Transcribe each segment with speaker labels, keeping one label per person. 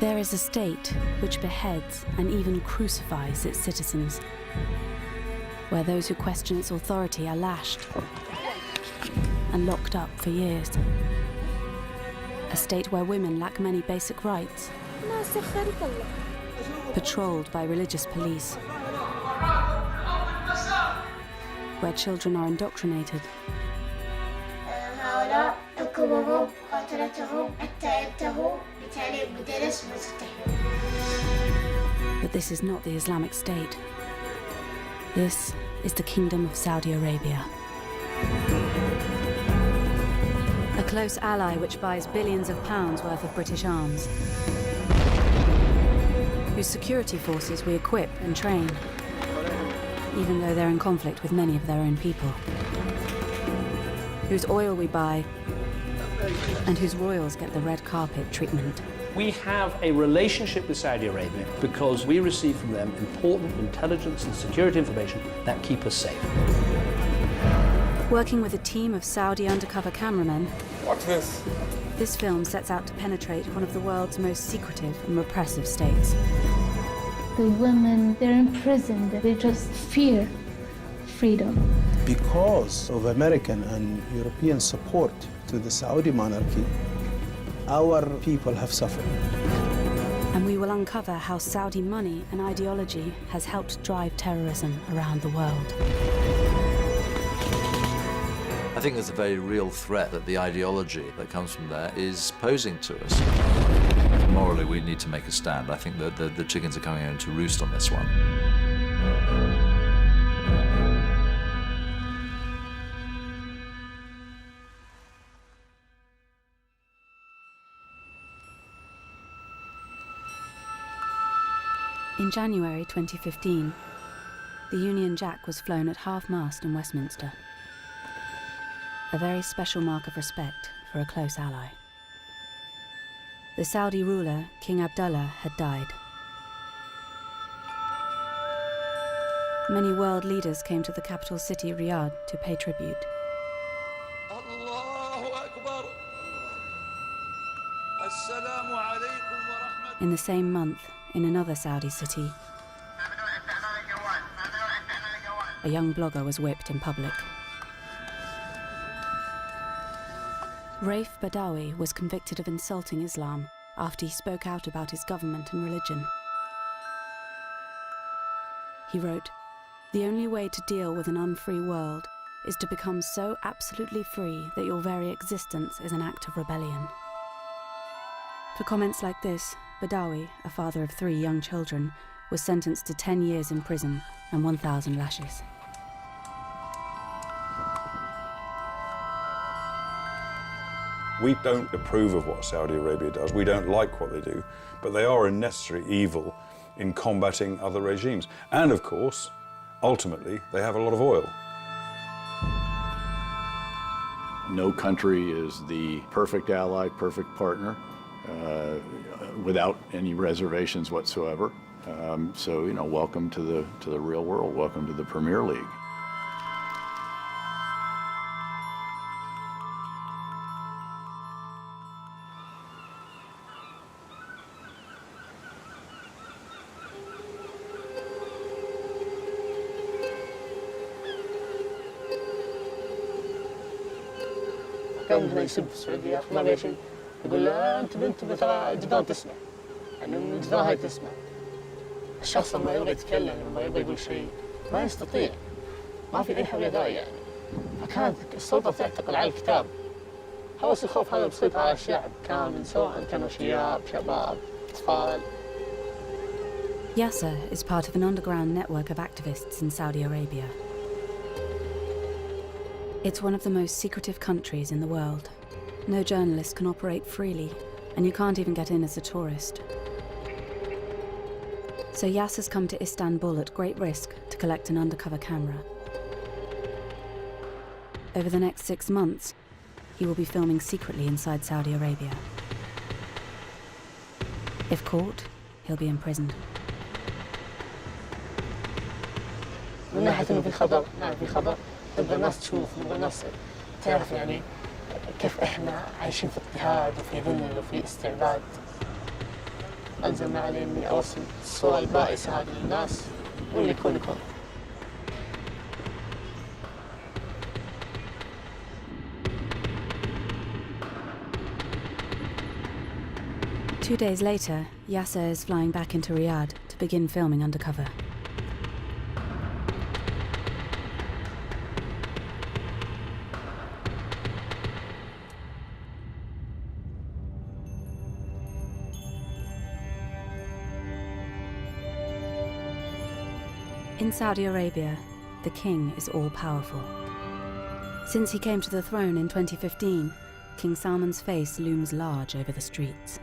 Speaker 1: There is a state which beheads and even crucifies its citizens, where those who question its authority are lashed and locked up for years. A state where women lack many basic rights, patrolled by religious police, where children are indoctrinated, but this is not the Islamic State. This is the Kingdom of Saudi Arabia. A close ally which buys billions of pounds worth of British arms, whose security forces we equip and train, even though they're in conflict with many of their own people, whose oil we buy, and whose royals get the red carpet treatment.
Speaker 2: We have a relationship with Saudi Arabia because we receive from them important intelligence and security information that keep us safe.
Speaker 1: Working with a team of Saudi undercover cameramen,
Speaker 3: Watch this.
Speaker 1: This film sets out to penetrate one of the world's most secretive and repressive states.
Speaker 4: The women, they're imprisoned. They just fear freedom.
Speaker 5: Because of American and European support to the Saudi monarchy, our people have suffered.
Speaker 1: And we will uncover how Saudi money and ideology has helped drive terrorism around the world.
Speaker 6: I think there's a very real threat that the ideology that comes from there is posing to us. Morally, we need to make a stand. I think that the chickens are coming home to roost on this one.
Speaker 1: In January 2015, the Union Jack was flown at half-mast in Westminster. A very special mark of respect for a close ally. The Saudi ruler, King Abdullah, had died. Many world leaders came to the capital city, Riyadh, to pay tribute. In the same month, in another Saudi city, a young blogger was whipped in public. Raif Badawi was convicted of insulting Islam after he spoke out about his government and religion. He wrote, "The only way to deal with an unfree world is to become so absolutely free that your very existence is an act of rebellion." For comments like this, Badawi, a father of 3 young children, was sentenced to 10 years in prison and 1,000 lashes.
Speaker 3: We don't approve of what Saudi Arabia does. We don't like what they do, but they are a necessary evil in combating other regimes. And of course, ultimately, they have a lot of oil.
Speaker 7: No country is the perfect ally, perfect partner, without any reservations whatsoever. So, you know, welcome to the real world. Welcome to the Premier League.
Speaker 8: كان بدنا يسب السعودية ما بيها شيء يقول لا أنت بنت جدران تسمع يعني الجدران هاي تسمع الشخص لما يبغى يتكلم لما يبغى يقول شيء ما يستطيع ما في أي حول داعي يعني فكانت السلطة تعتقل على الكتاب هوس الخوف هذا بسيطر على الشعب كامل سواء كانوا شباب أطفال.
Speaker 1: Yasser is part of an underground network of activists in Saudi Arabia. It's one of the most secretive countries in the world. No journalist can operate freely, and you can't even get in as a tourist. So Yasser's come to Istanbul at great risk to collect an undercover camera. Over the next 6 months, he will be filming secretly inside Saudi Arabia. If caught, he'll be imprisoned.
Speaker 8: من ناحية إنه في خطر، نعم في خطر، نبغى الناس تشوف، نبغى الناس تعرف يعني كيف إحنا عايشين في اضطهاد وفي ذل وفي استعباد. ألزمنا عليهم من أرسل الصورة البائسة هذه للناس واللي يكون.
Speaker 1: 2 days later, Yasser is flying back into Riyadh to begin filming undercover. In Saudi Arabia, the king is all-powerful. Since he came to the throne in 2015, King Salman's face looms large over the streets.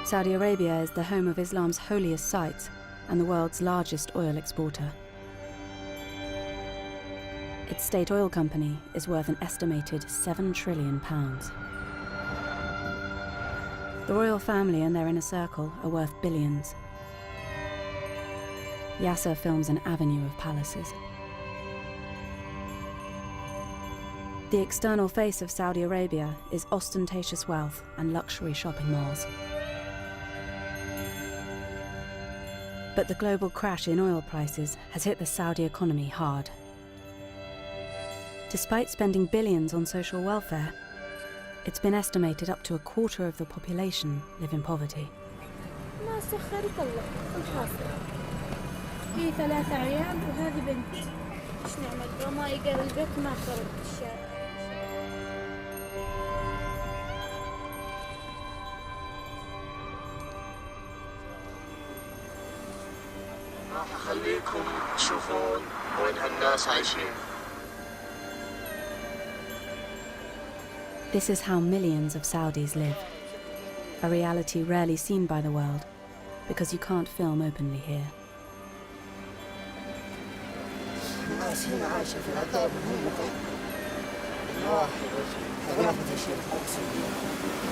Speaker 1: Saudi Arabia is the home of Islam's holiest sites and the world's largest oil exporter. Its state oil company is worth an estimated £7 trillion. The royal family and their inner circle are worth billions. Yasser films an avenue of palaces. The external face of Saudi Arabia is ostentatious wealth and luxury shopping malls. But the global crash in oil prices has hit the Saudi economy hard. Despite spending billions on social welfare, it's been estimated up to a quarter of the population live in poverty.
Speaker 9: ما سخرك الله الحاصل لي 3 عيال وهذه بنتي ايش نعمل وما يقر البيت ما خرج الشارع.
Speaker 8: راح اخليكم تشوفون وين هالناس عايشين.
Speaker 1: This is how millions of Saudis live, a reality rarely seen by the world because you can't film openly here.
Speaker 8: الناس هنا عايشة في عذاب مهين الواحد غرفة الشيء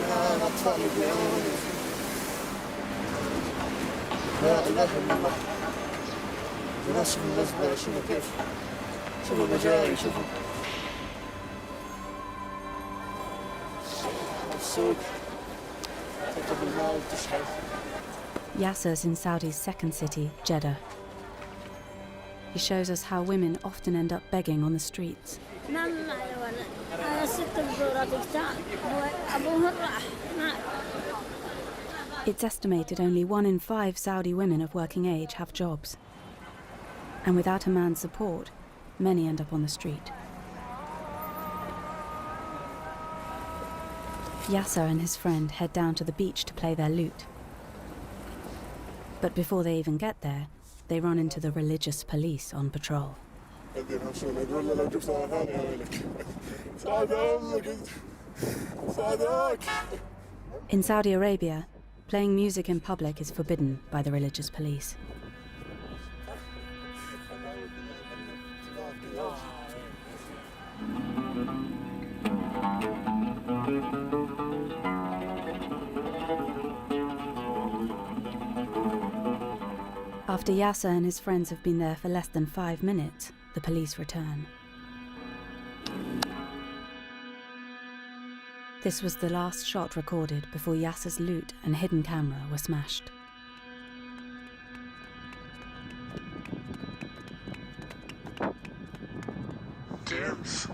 Speaker 8: يا أطفال يبيعون لا إله إلا الله ناس من النزبة شوفوا كيف شوفوا المجاري شوفوا السوق تكتب المال تشحذ.
Speaker 1: Yasser's in Saudi's second city, Jeddah. He shows us how women often end up begging on the streets.
Speaker 9: نعم معي ولد أنا 6 دورات قتال أبوه راح
Speaker 1: It's estimated only 1 in 5 Saudi women of working age have jobs. And without a man's support, many end up on the street. Yasser and his friend head down to the beach to play their lute. But before they even get there, they run into the religious police on patrol. In Saudi Arabia, playing music in public is forbidden by the religious police. After Yasser and his friends have been there for less than 5 minutes, the police return. This was the last shot recorded before Yasser's lute and hidden camera were smashed.
Speaker 8: جيمس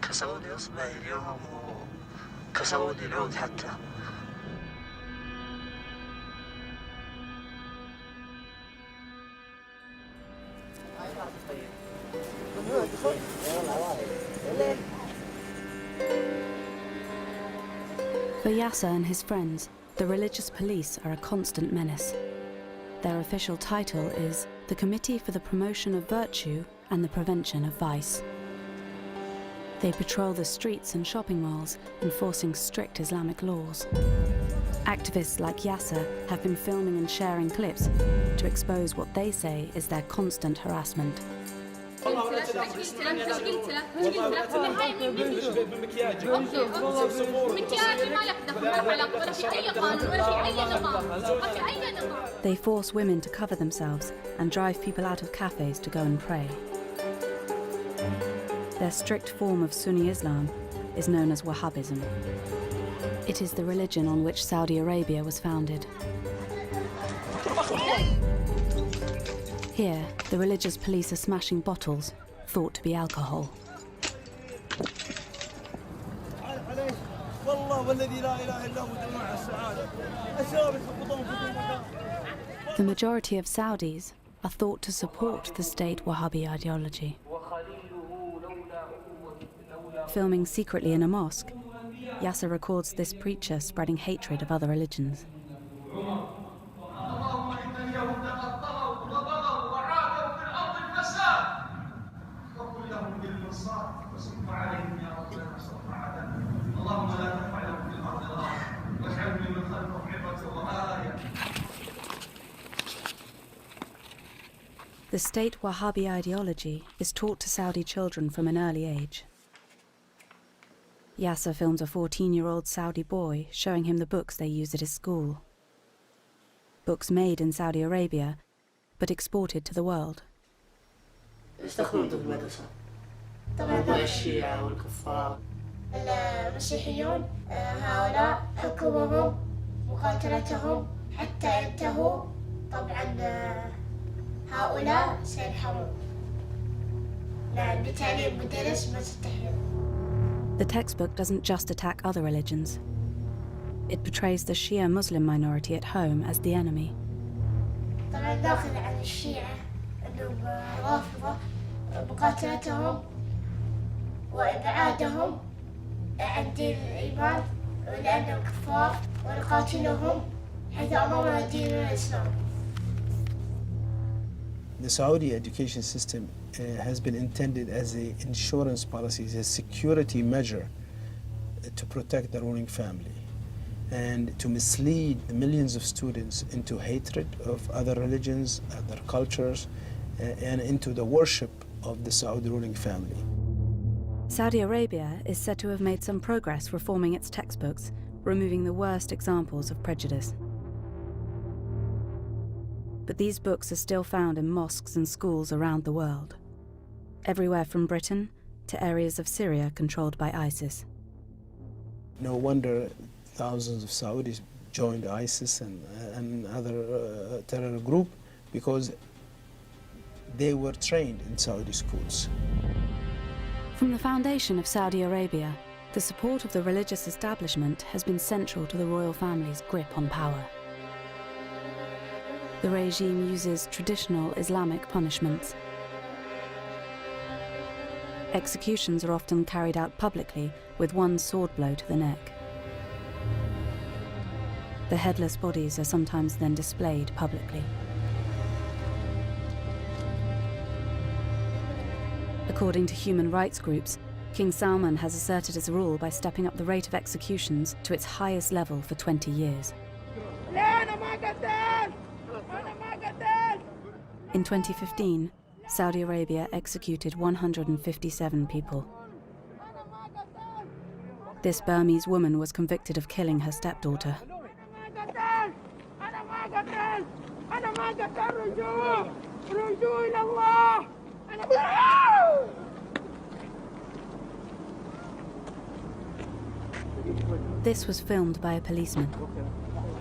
Speaker 8: كسروني اصبعي اليوم وكسروني العود حتى.
Speaker 1: For Yasser and his friends, the religious police are a constant menace. Their official title is the Committee for the Promotion of Virtue and the Prevention of Vice. They patrol the streets and shopping malls, enforcing strict Islamic laws. Activists like Yasser have been filming and sharing clips to expose what they say is their constant harassment. They force women to cover themselves and drive people out of cafes to go and pray. Their strict form of Sunni Islam is known as Wahhabism. It is the religion on which Saudi Arabia was founded. Here, the religious police are smashing bottles, thought to be alcohol. The majority of Saudis are thought to support the state Wahhabi ideology. Filming secretly in a mosque, Yasser records this preacher spreading hatred of other religions. The state Wahhabi ideology is taught to Saudi children from an early age. Yasser films a 14-year-old Saudi boy showing him the books they use at his school. Books made in Saudi Arabia, but exported to the world.
Speaker 8: طبعا الشيعة والكفار
Speaker 9: المسيحيون هؤلاء حكمهم مقاتلتهم حتى ينتهوا طبعا هؤلاء سينحرون بالتالي مدرس ما تستحيل.
Speaker 1: The textbook doesn't just attack other religions. It portrays the Shia Muslim minority at home as the enemy.
Speaker 9: طبعا ناخذ عن الشيعة انهم رافضة مقاتلتهم وابعادهم عن دين الايمان لانهم كفار ونقاتلهم حيث امرنا دين الاسلام.
Speaker 5: The Saudi education system has been intended as an insurance policy, as a security measure to protect the ruling family and to mislead the millions of students into hatred of other religions, other cultures, and into the worship of the Saudi ruling family.
Speaker 1: Saudi Arabia is said to have made some progress reforming its textbooks, removing the worst examples of prejudice. But these books are still found in mosques and schools around the world, everywhere from Britain to areas of Syria controlled by ISIS.
Speaker 5: No wonder thousands of Saudis joined ISIS and other terror group, because they were trained in Saudi schools.
Speaker 1: From the foundation of Saudi Arabia, the support of the religious establishment has been central to the royal family's grip on power. The regime uses traditional Islamic punishments. Executions are often carried out publicly with one sword blow to the neck. The headless bodies are sometimes then displayed publicly. According to human rights groups, King Salman has asserted his rule by stepping up the rate of executions to its highest level for 20 years. In 2015, Saudi Arabia executed 157 people. This Burmese woman was convicted of killing her stepdaughter. This was filmed by a policeman.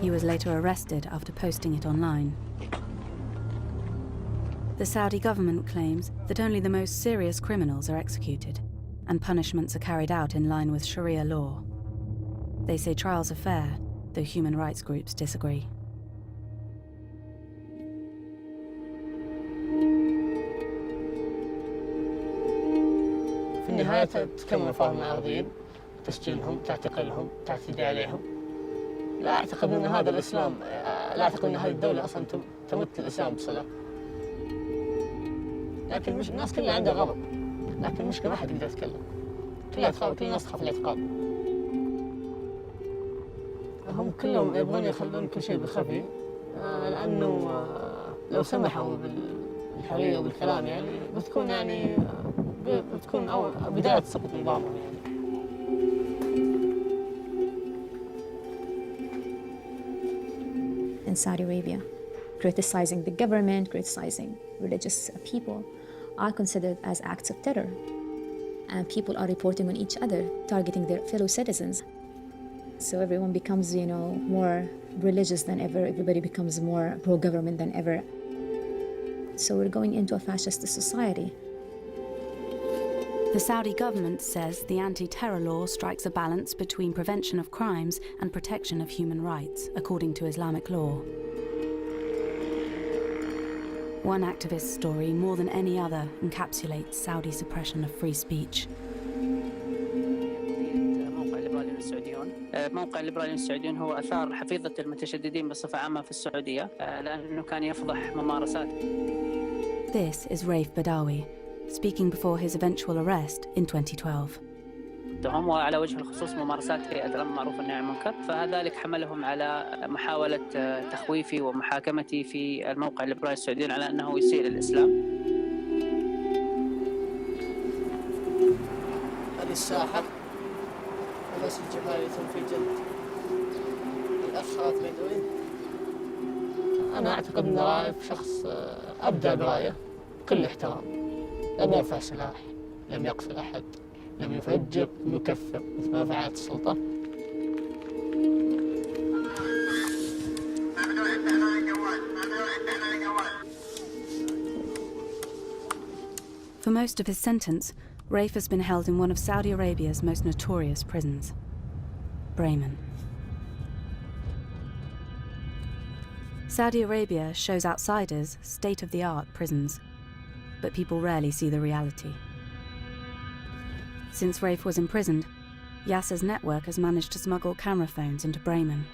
Speaker 1: He was later arrested after posting it online. The Saudi government claims that only the most serious criminals are executed, and punishments are carried out in line with Sharia law. They say trials are fair, though human rights groups disagree.
Speaker 8: في النهاية تكمل فهم العربيين تسجيلهم تعتقلهم تعتدي عليهم. لا أعتقد أن هذا الإسلام لا أعتقد أن هذه الدولة أصلا تمت الإسلام بصلة. لكن مش الناس كلها عندها غضب، لكن المشكلة ما حد يقدر يتكلم. كل الناس تخاف الاعتقال. هم كلهم يبغون يخلون كل شيء بخفي لأنه لو سمحوا بالحرية وبالكلام يعني بتكون أول بداية سقوط نظامهم يعني.
Speaker 10: In Saudi Arabia, criticizing the government, criticizing religious people are considered as acts of terror. And people are reporting on each other, targeting their fellow citizens. So everyone becomes, more religious than ever. Everybody becomes more pro-government than ever. So we're going into a fascist society.
Speaker 1: The Saudi government says the anti-terror law strikes a balance between prevention of crimes and protection of human rights, according to Islamic law. One activist's story, more than any other, encapsulates Saudi suppression of free speech.
Speaker 11: موقع الليبراليين السعوديون هو أثار حفيظة المتشددين بصفة عامة في السعودية لأنه كان يفضح ممارسات.
Speaker 1: This is Raif Badawi, speaking before his eventual arrest in 2012.
Speaker 11: وعلى وجه الخصوص ممارسات هيئة الأمر بالمعروف والنهي عن المنكر، فذلك حملهم على محاولة تخويفي ومحاكمتي في الموقع الليبرالي السعوديون على أنه يسيء للإسلام.
Speaker 8: هذه الساحة وناس الجبال في جلد الأخ خالد بيدوي. أنا أعتقد أن رايف شخص أبدع برايه كل احترام. لم يرفع سلاح، لم يقتل أحد، لم يفجر، لم يكفر مثل ما فعلت السلطة.
Speaker 1: For most of his sentence, Raif has been held in one of Saudi Arabia's most notorious prisons, Bremen. Saudi Arabia shows outsiders state-of-the-art prisons, but people rarely see the reality. Since Raif was imprisoned, Yasser's network has managed to smuggle camera phones into Bremen.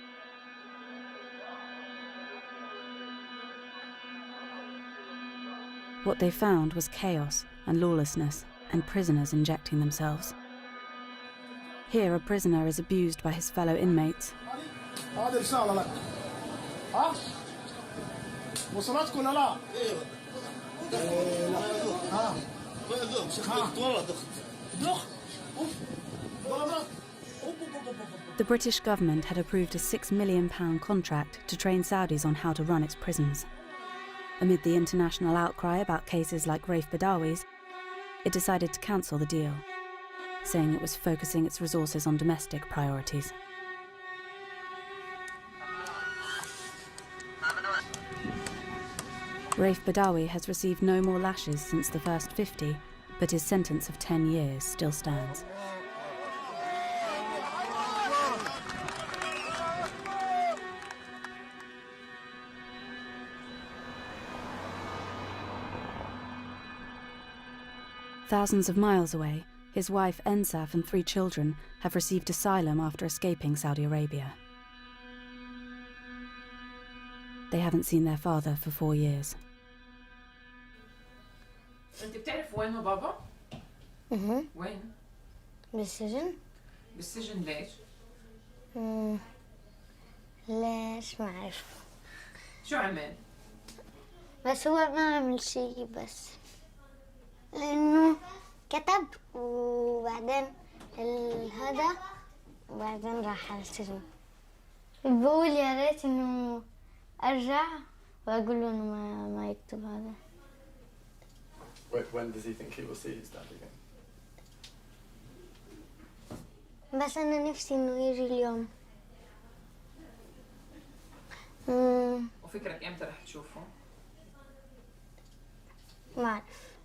Speaker 1: What they found was chaos and lawlessness, and prisoners injecting themselves. Here, a prisoner is abused by his fellow inmates. The British government had approved a £6 million contract to train Saudis on how to run its prisons. Amid the international outcry about cases like Raif Badawi's, it decided to cancel the deal, saying it was focusing its resources on domestic priorities. Raif Badawi has received no more lashes since the first 50, but his sentence of 10 years still stands. Thousands of miles away, his wife Ensaf and 3 children have received asylum after escaping Saudi Arabia. They haven't seen their father for 4 years.
Speaker 12: انت بتعرف وين بابا؟ وين؟
Speaker 9: بالسجن.
Speaker 12: بالسجن ليش؟
Speaker 9: ليش ما أعرف.
Speaker 12: شو عمل؟
Speaker 9: بس هو ما عمل شيء، بس لأنه كتب وبعدين هذا وبعدين راح على السجن. بقول يا ريت إنه أرجع وأقول له إنه ما يكتب هذا.
Speaker 13: When does he think he will see his dad again?
Speaker 9: بس أنا نفسي إنه يجي اليوم.
Speaker 12: وفكرك إمتى رح تشوفه؟
Speaker 9: ما أعرف.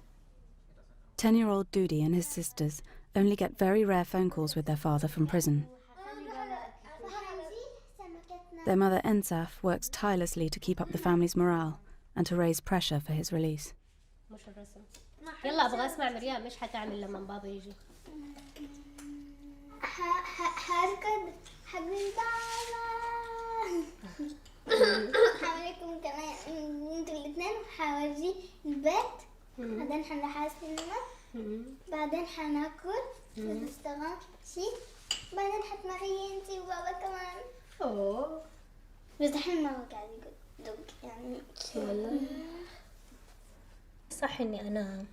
Speaker 1: 10-year-old Dudi and his sisters only get very rare phone calls with their father from prison. Their mother Ensaf works tirelessly to keep up the family's morale and to raise pressure for his release.
Speaker 14: يلا ابغى اسمع مريم ايش حتعمل لما بابا يجي؟
Speaker 9: هركض حق بابا. حواليكم كمان انتوا الاثنين وحورجيه البيت. بعدين حنروح على السينما. بعدين حناكل ونشتغل شيء. بعدين حتمري انتي وبابا كمان.
Speaker 14: اوه
Speaker 9: بس دحين ما هو قاعد يدق يعني.
Speaker 14: والله صح اني انا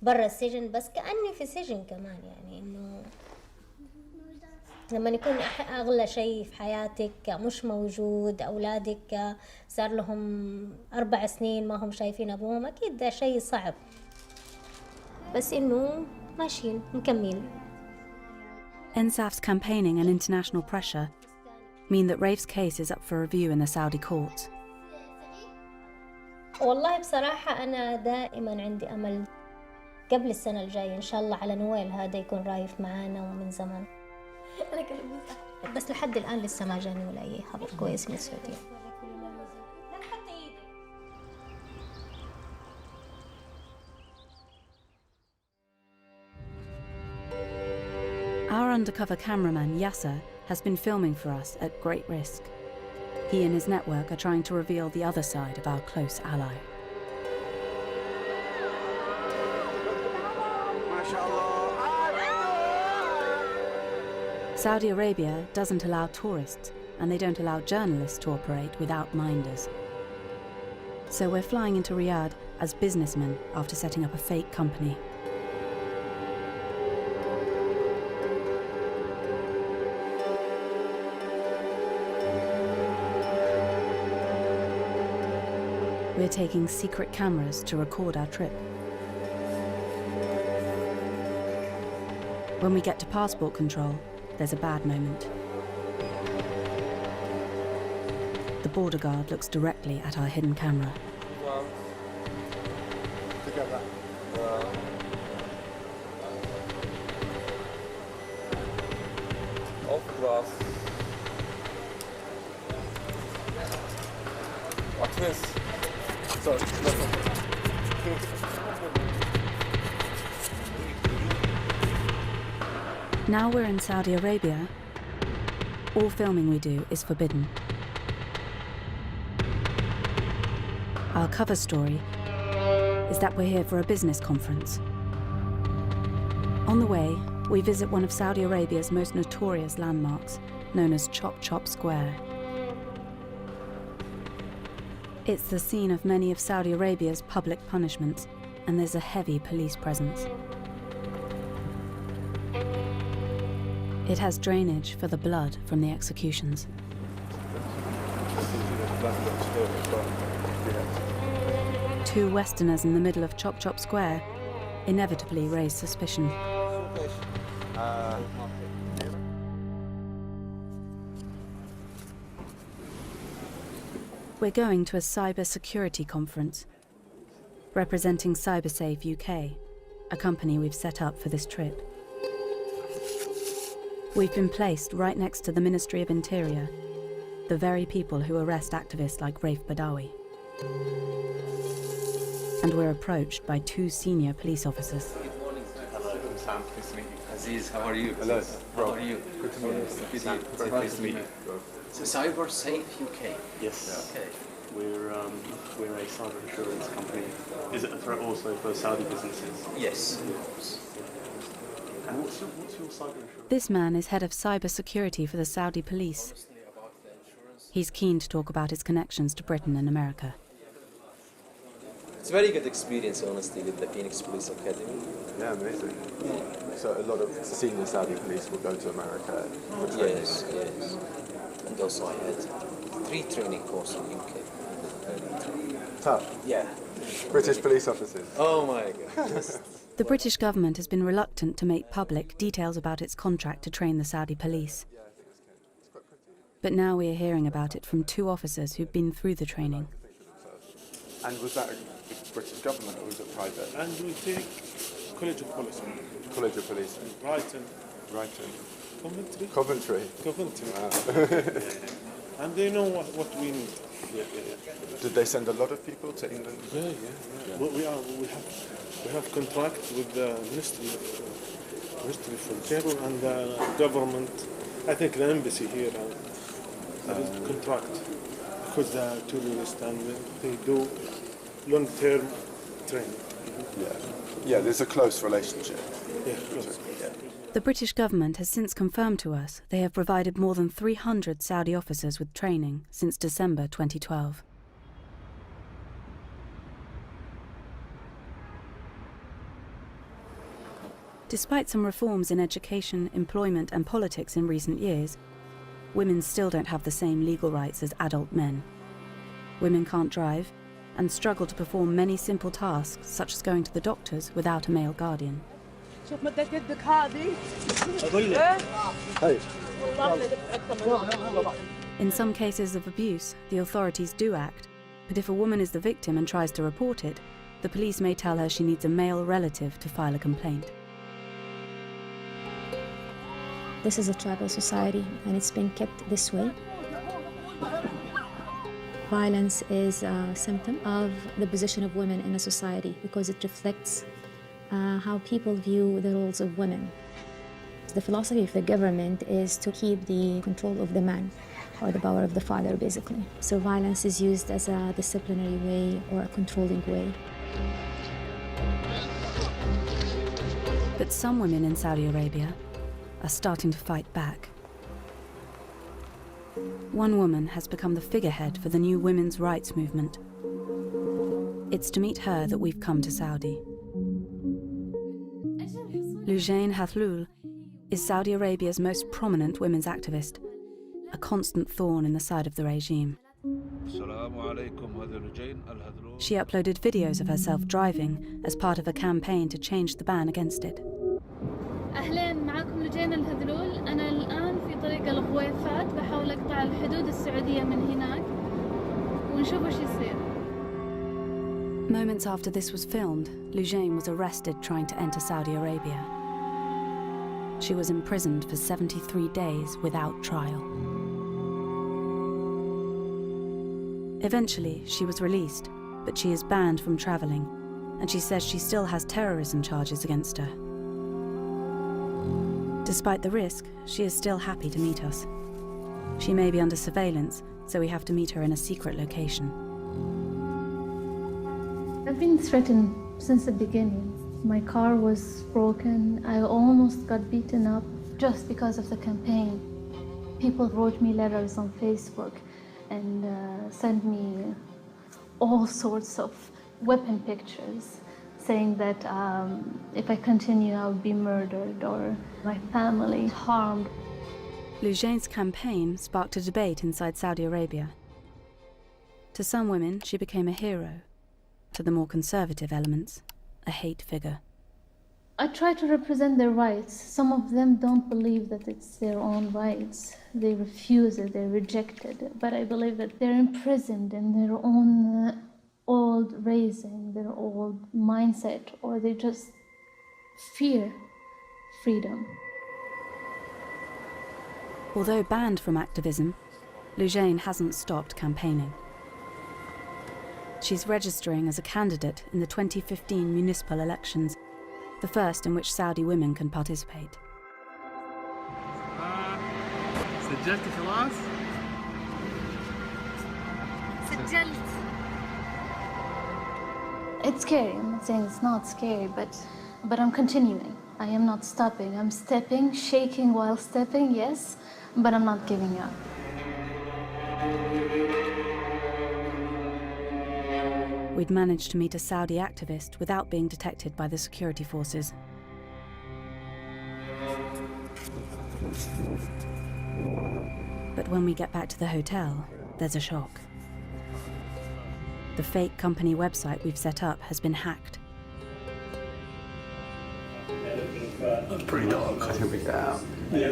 Speaker 14: برا السجن، بس كأني في سجن كمان، يعني انه لما يكون اغلى شيء في حياتك مش موجود، اولادك صار لهم 4 سنين ما هم شايفين ابوهم، اكيد ده شيء صعب، بس انه ماشيين مكملين.
Speaker 1: Ensaf's campaigning and international pressure mean that Rafe's case is up for review in the Saudi courts.
Speaker 14: والله بصراحة أنا دائما عندي أمل قبل السنة الجاية إن شاء الله على نويل هذا يكون رايف معانا ومن زمان. بس لحد الآن لسه ما جاني ولا أي خبر كويس من السعودية.
Speaker 1: Our undercover cameraman, Yasser, has been filming for us at great risk. He and his network are trying to reveal the other side of our close ally. Saudi Arabia doesn't allow tourists, and they don't allow journalists to operate without minders. So we're flying into Riyadh as businessmen after setting up a fake company. We're taking secret cameras to record our trip. When we get to passport control, there's a bad moment. The border guard looks directly at our hidden camera. Now we're in Saudi Arabia, all filming we do is forbidden. Our cover story is that we're here for a business conference. On the way, we visit one of Saudi Arabia's most notorious landmarks, known as Chop Chop Square. It's the scene of many of Saudi Arabia's public punishments, and there's a heavy police presence. It has drainage for the blood from the executions. Two Westerners in the middle of Chop Chop Square inevitably raise suspicion. We're going to a cyber security conference, representing CyberSafe UK, a company we've set up for this trip. We've been placed right next to the Ministry of Interior, the very people who arrest activists like Raif Badawi. And we're approached by two senior police officers.
Speaker 13: Good morning. Hello, I'm Sam. Nice to meet you.
Speaker 15: Aziz, how are you?
Speaker 13: Hello.
Speaker 15: How are you?
Speaker 13: Good to meet you.
Speaker 15: Sam,
Speaker 13: Very nice to meet you.
Speaker 15: So CyberSafe UK?
Speaker 13: Yes.
Speaker 15: Okay.
Speaker 13: We're a cyber insurance company. Is it a threat also for Saudi businesses?
Speaker 15: Yes.
Speaker 13: And what's your cyber insurance?
Speaker 1: This man is head of cyber security for the Saudi police. He's keen to talk about his connections to Britain and America.
Speaker 16: It's a very good experience, honestly, with the Phoenix Police Academy.
Speaker 17: Yeah, amazing. So a lot of senior Saudi police will go to America for training.
Speaker 16: Yes, yes. And also I had 3 training courses in UK.
Speaker 17: Tough?
Speaker 16: Yeah.
Speaker 17: British police officers?
Speaker 16: Oh my God.
Speaker 1: The British government has been reluctant to make public details about its contract to train the Saudi police. But now we are hearing about it from 2 officers who've been through the training.
Speaker 17: And was that a British government or was it private?
Speaker 18: And we take College of Police.
Speaker 17: College of Police.
Speaker 18: Brighton.
Speaker 17: Coventry?
Speaker 18: Coventry.
Speaker 17: Wow.
Speaker 18: And they know what we need.
Speaker 17: Yeah. Did they send a lot of people to England?
Speaker 18: Yeah. Well, we have contract with the Ministry of Interior and the government. I think the embassy here has a contract because they are tourists and they do long-term training.
Speaker 17: Yeah, there's a close relationship.
Speaker 18: Yeah, close.
Speaker 1: The British government has since confirmed to us they have provided more than 300 Saudi officers with training since December 2012. Despite some reforms in education, employment and politics in recent years, women still don't have the same legal rights as adult men. Women can't drive and struggle to perform many simple tasks, such as going to the doctors without a male guardian.
Speaker 17: Hey,
Speaker 1: In some cases of abuse, the authorities do act, but if a woman is the victim and tries to report it, the police may tell her she needs a male relative to file a complaint.
Speaker 10: This is a tribal society, and it's been kept this way. Violence is a symptom of the position of women in a society because it reflects how people view the roles of women. The philosophy of the government is to keep the control of the man, or the power of the father, basically. So violence is used as a disciplinary way or a controlling way.
Speaker 1: But some women in Saudi Arabia are starting to fight back. One woman has become the figurehead for the new women's rights movement. It's to meet her that we've come to Saudi. Lujain Hathlul is Saudi Arabia's most prominent women's activist, a constant thorn in the side of the regime. She uploaded videos of herself driving as part of a campaign to change the ban against it.
Speaker 4: أهلين معكم لجين الهذلول. أنا الآن في طريق الغويفات بحاول أقطع الحدود السعودية من هناك ونشوف وش يصير.
Speaker 1: Moments after this was filmed, Lujain was arrested trying to enter Saudi Arabia. She was imprisoned for 73 days without trial. Eventually, she was released, but she is banned from traveling, and she says she still has terrorism charges against her. Despite the risk, she is still happy to meet us. She may be under surveillance, so we have to meet her in a secret location.
Speaker 4: I've been threatened since the beginning. My car was broken. I almost got beaten up just because of the campaign. People wrote me letters on Facebook and sent me all sorts of weapon pictures, saying that if I continue, I'll be murdered or my family harmed.
Speaker 1: Lujain's campaign sparked a debate inside Saudi Arabia. To some women, she became a hero. To the more conservative elements, a hate figure.
Speaker 4: I try to represent their rights. Some of them don't believe that it's their own rights. They refuse it, they reject it. But I believe that they're imprisoned in their own old raising, their old mindset, or they just fear freedom.
Speaker 1: Although banned from activism, Lujain hasn't stopped campaigning. She's registering as a candidate in the 2015 municipal elections, the first in which Saudi women can participate.
Speaker 19: سجلتي خلاص؟
Speaker 4: سجلت. It's scary. I'm not saying it's not scary, but I'm continuing. I am not stopping. I'm stepping, shaking while stepping, yes, but I'm not giving up.
Speaker 1: We'd managed to meet a Saudi activist without being detected by the security forces. But when we get back to the hotel, there's a shock. The fake company website we've set up has been hacked.
Speaker 19: That's pretty dark. I think we get out. Yeah.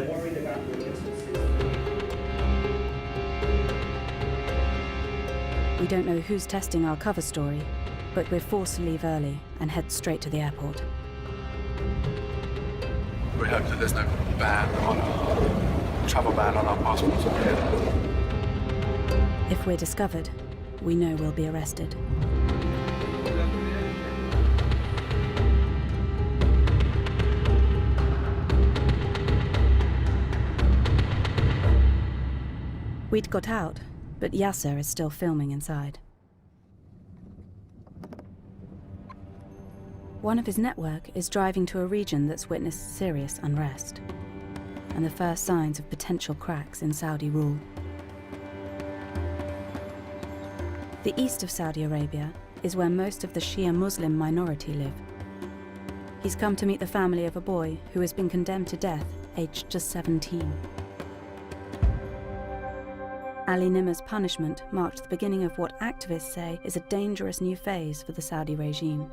Speaker 1: We don't know who's testing our cover story, but we're forced to leave early and head straight to the airport.
Speaker 19: We hope that there's no travel ban on our passports up here.
Speaker 1: If we're discovered, we know we'll be arrested. We'd got out, but Yasser is still filming inside. One of his network is driving to a region that's witnessed serious unrest and the first signs of potential cracks in Saudi rule. The east of Saudi Arabia is where most of the Shia Muslim minority live. He's come to meet the family of a boy who has been condemned to death, aged just 17. Ali Nimr's punishment marked the beginning of what activists say is a dangerous new phase for the Saudi regime.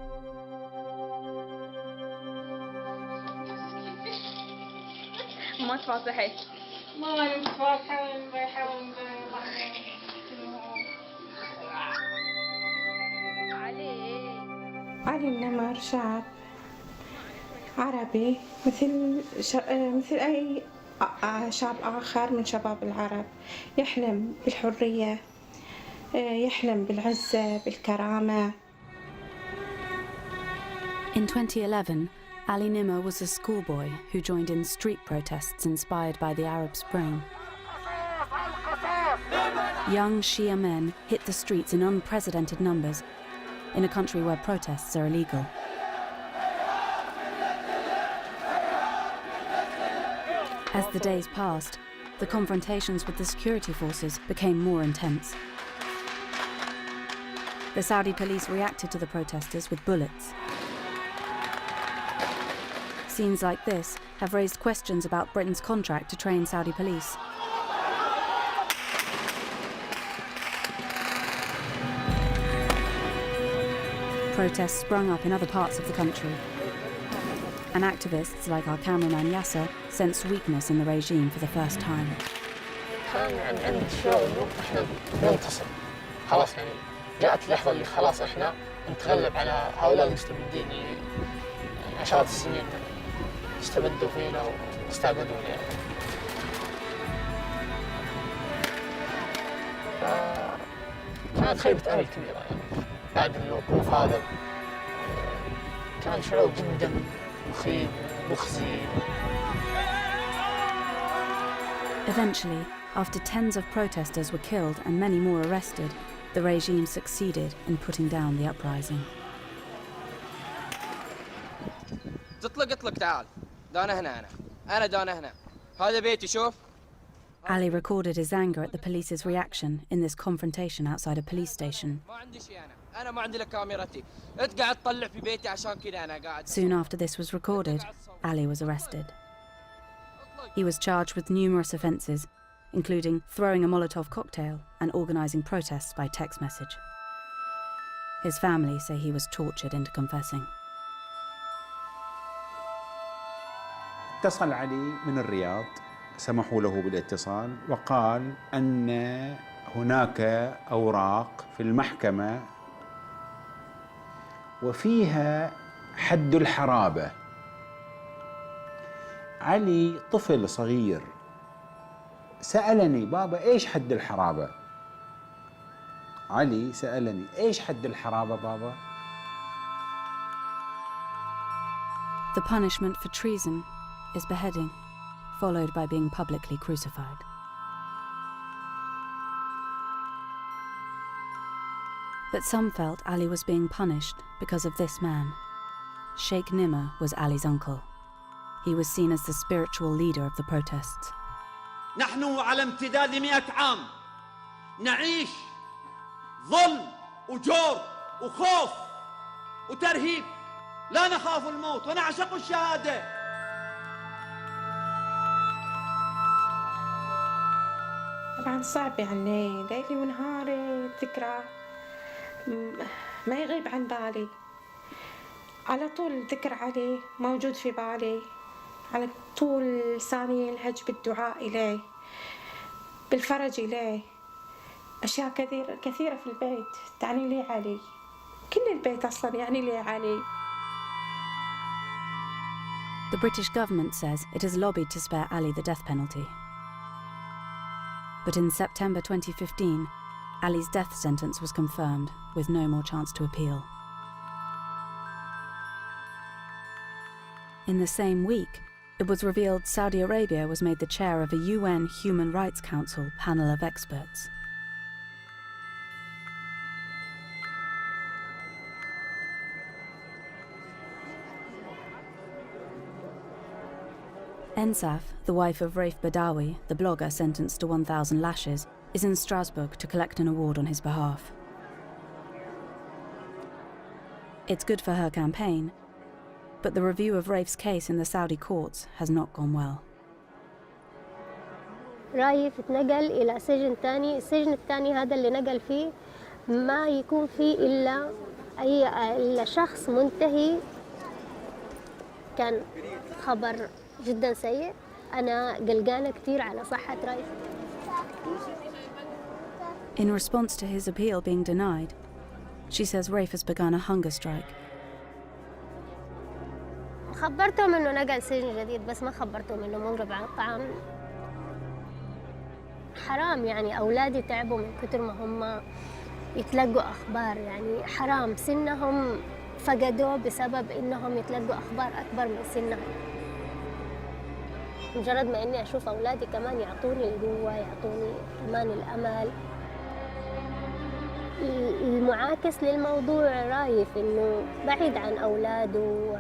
Speaker 4: ما تفضحي.
Speaker 20: علي النمر شعب عربي مثل أي شعب آخر من شباب العرب، يحلم بالحرية، يحلم بالعزة، بالكرامة.
Speaker 1: In 2011, Ali Nimr was a schoolboy who joined in street protests inspired by the Arab Spring. Young Shia men hit the streets in unprecedented numbers in a country where protests are illegal. As the days passed, the confrontations with the security forces became more intense. The Saudi police reacted to the protesters with bullets. Scenes like this have raised questions about Britain's contract to train Saudi police. Protests sprung up in other parts of the country, and activists like our cameraman Yasser sensed weakness in the regime for the first time.
Speaker 8: جاءت اللحظة اللي خلاص احنا نتغلب على هؤلاء المستبدين اللي عشرات السنين استبدوا فينا واستعبدونا. كانت خيبة أمل كبيرة يعني بعد الوقوف هذا. كان شعور جدا مخيب مخزي.
Speaker 1: Eventually, after tens of protesters were killed and many more arrested, the regime succeeded in putting down the uprising.
Speaker 21: اطلق تعال. دانا هنا أنا دانا هنا. هذا بيتي شوف.
Speaker 1: Ali recorded his anger at the police's reaction in this confrontation outside a police station.
Speaker 21: ما عندي شيء أنا ما عندي لك كاميرتي. أنت قاعد تطلع في بيتي عشان كذا أنا قاعد.
Speaker 1: Soon after this was recorded, Ali was arrested. He was charged with numerous offences, including throwing a Molotov cocktail and organising protests by text message. His family say he was tortured into confessing.
Speaker 22: اتصل علي من الرياض، سمحوا له بالاتصال وقال أن هناك أوراق في المحكمة وفيها حد الحرابة. علي طفل صغير سألني بابا إيش حد الحرابة؟ علي سألني إيش حد الحرابة بابا؟
Speaker 1: The punishment for treason is beheading, followed by being publicly crucified. But some felt Ali was being punished because of this man. Sheikh Nimr was Ali's uncle. He was seen as the spiritual leader of the protests.
Speaker 23: نحن على امتداد 100 عام نعيش ظلم وجور وخوف وترهيب. لا نخاف الموت ونعشق الشهادة.
Speaker 20: طبعا صعب يعني ليلي ونهاري الذكرى ما يغيب عن بالي. على طول الذكر عليه موجود في بالي، على طول لساني يلهج بالدعاء إليه، بالفرج إليه. أشياء كثيرة في البيت تعني لي علي، كل البيت أصلا يعني لي علي.
Speaker 1: The British government says it has lobbied to spare Ali the death penalty. But in September 2015, Ali's death sentence was confirmed, with no more chance to appeal. In the same week, it was revealed Saudi Arabia was made the chair of a UN Human Rights Council panel of experts. Ensaf, the wife of Raif Badawi, the blogger sentenced to 1,000 lashes, is in Strasbourg to collect an award on his behalf. It's good for her campaign, but the review of Raif's case in the Saudi courts has not gone well.
Speaker 14: رايف اتنقل إلى سجن تاني. السجن الثاني هذا اللي نقل فيه ما يكون فيه إلا شخص منتهي. كان خبر جدا سيء أنا قلقانة كتير على صحة رايف.
Speaker 1: In response to his appeal being denied, she says Raif has begun a hunger strike.
Speaker 14: خبرتهم إنه نقل سجن جديد بس ما خبرتهم إنه منقطع الطعام. حرام يعني أولادي تعبوا من كتر ما هم يتلقوا أخبار، يعني حرام سنهم فقدوه بسبب إنهم يتلقوا أخبار أكبر من سنهم. مجرد ما إني أشوف أولادي كمان يعطوني القوة، يعطوني كمان الأمل. المعاكس للموضوع رايف إنه بعيد عن أولاده،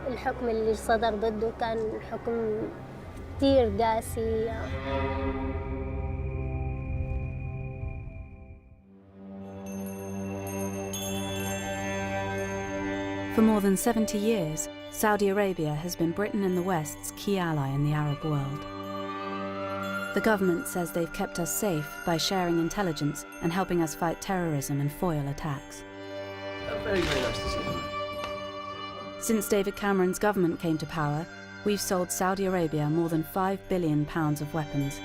Speaker 14: الحكم اللي صدر ضده كان حكم كتير قاسي.
Speaker 1: For more than 70 years, Saudi Arabia has been Britain and the West's key ally in the Arab world. The government says they've kept us safe by sharing intelligence and helping us fight terrorism and foil attacks.
Speaker 15: Very, very nice to see you.
Speaker 1: Since David Cameron's government came to power, we've sold Saudi Arabia more than £5 billion of weapons.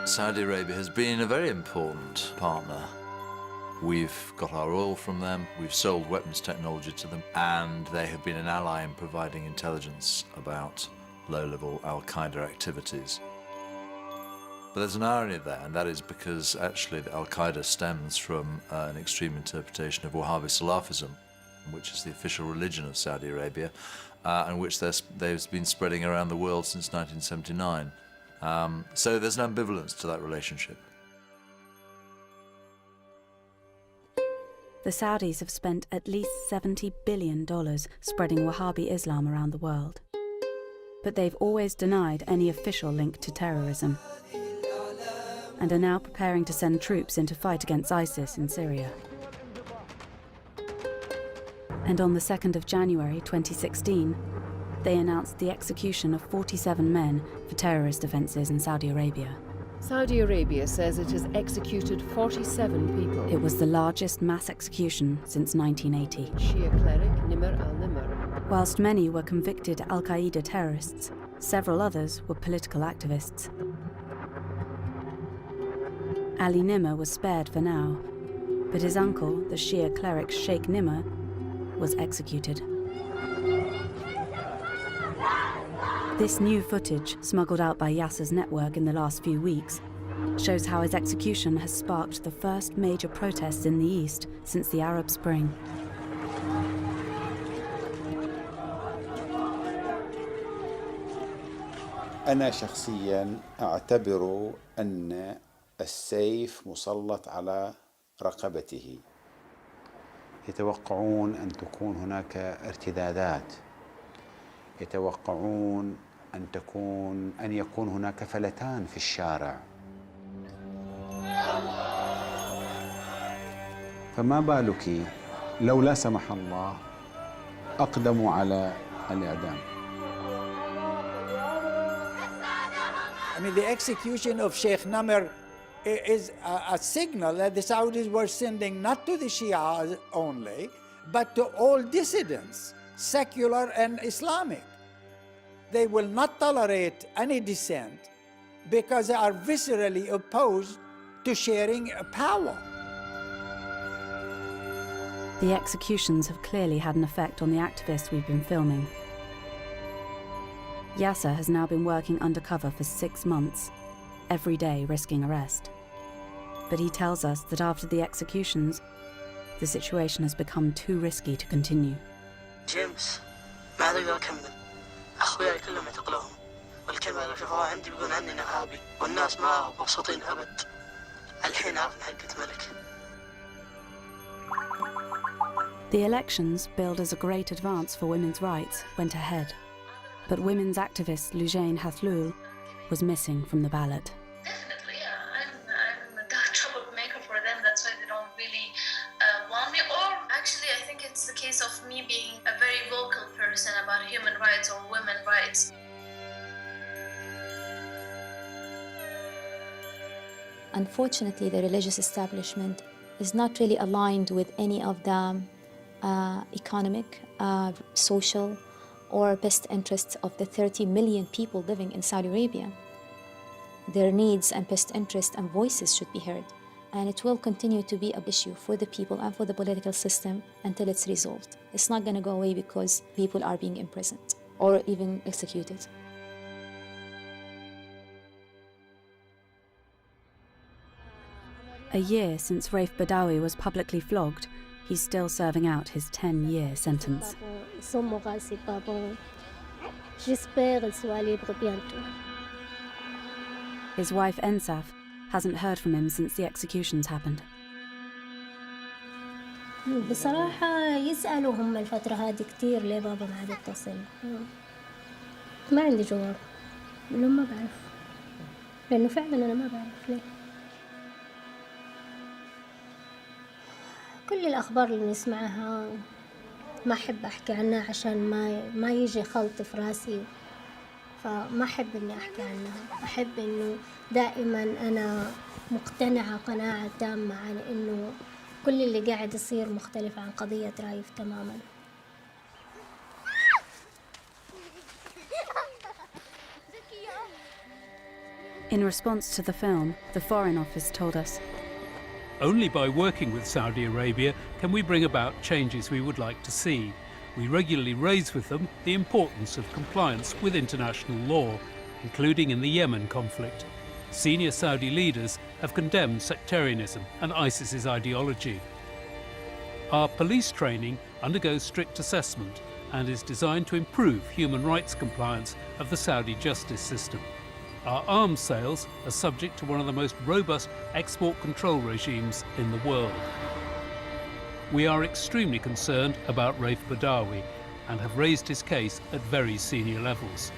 Speaker 2: Saudi Arabia has been a very important partner. We've got our oil from them, we've sold weapons technology to them, and they have been an ally in providing intelligence about low-level al-Qaeda activities. But there's an irony there, and that is because actually the al-Qaeda stems from an extreme interpretation of Wahhabi Salafism, which is the official religion of Saudi Arabia, and which they've been spreading around the world since 1979. So there's an ambivalence to that relationship.
Speaker 1: The Saudis have spent at least $70 billion spreading Wahhabi Islam around the world. But they've always denied any official link to terrorism, and are now preparing to send troops in to fight against ISIS in Syria. And on the 2nd of January 2016, they announced the execution of 47 men for terrorist offences in Saudi Arabia.
Speaker 3: Saudi Arabia says it has executed 47 people.
Speaker 1: It was the largest mass execution since 1980.
Speaker 3: Shia cleric Nimr al-Nimr.
Speaker 1: Whilst many were convicted al-Qaeda terrorists, several others were political activists. Ali Nimr was spared for now, but his uncle, the Shia cleric Sheikh Nimr, was executed. This new footage, smuggled out by Yasser's network in the last few weeks, shows how his execution has sparked the first major protests in the East since the Arab Spring.
Speaker 22: أنا شخصياً أعتبر أن السيف مسلط على رقبته. يتوقعون أن تكون هناك ارتدادات، يتوقعون أن يكون هناك فلتان في الشارع. فما بالك لو لا سمح الله أقدموا على الإعدام.
Speaker 6: I mean, the execution of Sheikh Nimr is a signal that the Saudis were sending not to the Shia only, but to all dissidents, secular and Islamic. They will not tolerate any dissent because they are viscerally opposed to sharing power.
Speaker 1: The executions have clearly had an effect on the activists we've been filming. Yasser has now been working undercover for 6 months, every day risking arrest. But he tells us that after the executions, the situation has become too risky to continue.
Speaker 8: جيمس ما أقدر أكمل، أخوياي كلهم اعتقلوهم، والكلمة اللي شافوها عندي بيقولون عني إرهابي، والناس ما مبسوطين أبد. الحين عرفنا حقة ملك.
Speaker 1: The elections, billed as a great advance for women's rights, went ahead. But women's activist Lujain Hathlul was missing from the ballot.
Speaker 24: Definitely, yeah. I'm a troublemaker for them. That's why they don't really want me. Or actually, I think it's the case of me being a very vocal person about human rights or women's rights.
Speaker 10: Unfortunately, the religious establishment is not really aligned with any of the economic, social, or best interests of the 30 million people living in Saudi Arabia. Their needs and best interests and voices should be heard. And it will continue to be an issue for the people and for the political system until it's resolved. It's not going to go away because people are being imprisoned or even executed.
Speaker 1: A year since Raif Badawi was publicly flogged, he's still serving out his 10-year sentence. His wife Ensaf hasn't heard from him since the executions happened.
Speaker 14: بصراحة يسألوا هم الفترة هذه كتير ليه بابا ما عاد يتصل. ما عندي جواب. لهم ما بعرف. لأنه فعلا أنا ما بعرف ليه. كل الأخبار اللي نسمعها ما أحب أحكي عنها عشان ما يجي خلط في راسي. فما أحب إني أحكي عنها. أحب إنه دائما أنا مقتنعة قناعة تامة عن إنه كل اللي قاعد يصير مختلف عن قضية رايف تماما.
Speaker 1: In response to the film, the Foreign Office told us,
Speaker 5: "Only by working with Saudi Arabia can we bring about changes we would like to see. We regularly raise with them the importance of compliance with international law, including in the Yemen conflict. Senior Saudi leaders have condemned sectarianism and ISIS's ideology. Our police training undergoes strict assessment and is designed to improve human rights compliance of the Saudi justice system. Our arms sales are subject to one of the most robust export control regimes in the world. We are extremely concerned about Raif Badawi and have raised his case at very senior levels.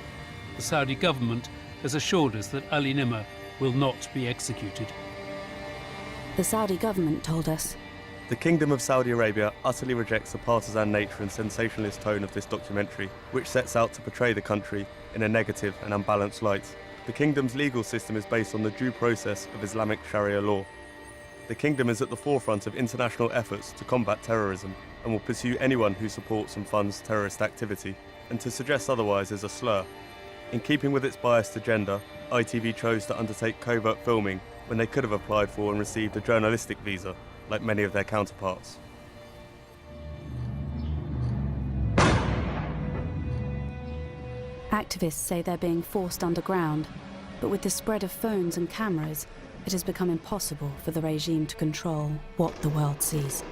Speaker 5: The Saudi government has assured us that Ali Nimr will not be executed."
Speaker 1: The Saudi government told us,
Speaker 7: "The Kingdom of Saudi Arabia utterly rejects the partisan nature and sensationalist tone of this documentary, which sets out to portray the country in a negative and unbalanced light. The Kingdom's legal system is based on the due process of Islamic Sharia law. The Kingdom is at the forefront of international efforts to combat terrorism and will pursue anyone who supports and funds terrorist activity, and to suggest otherwise is a slur. In keeping with its biased agenda, ITV chose to undertake covert filming when they could have applied for and received a journalistic visa, like many of their counterparts."
Speaker 1: Activists say they're being forced underground, but with the spread of phones and cameras, it has become impossible for the regime to control what the world sees.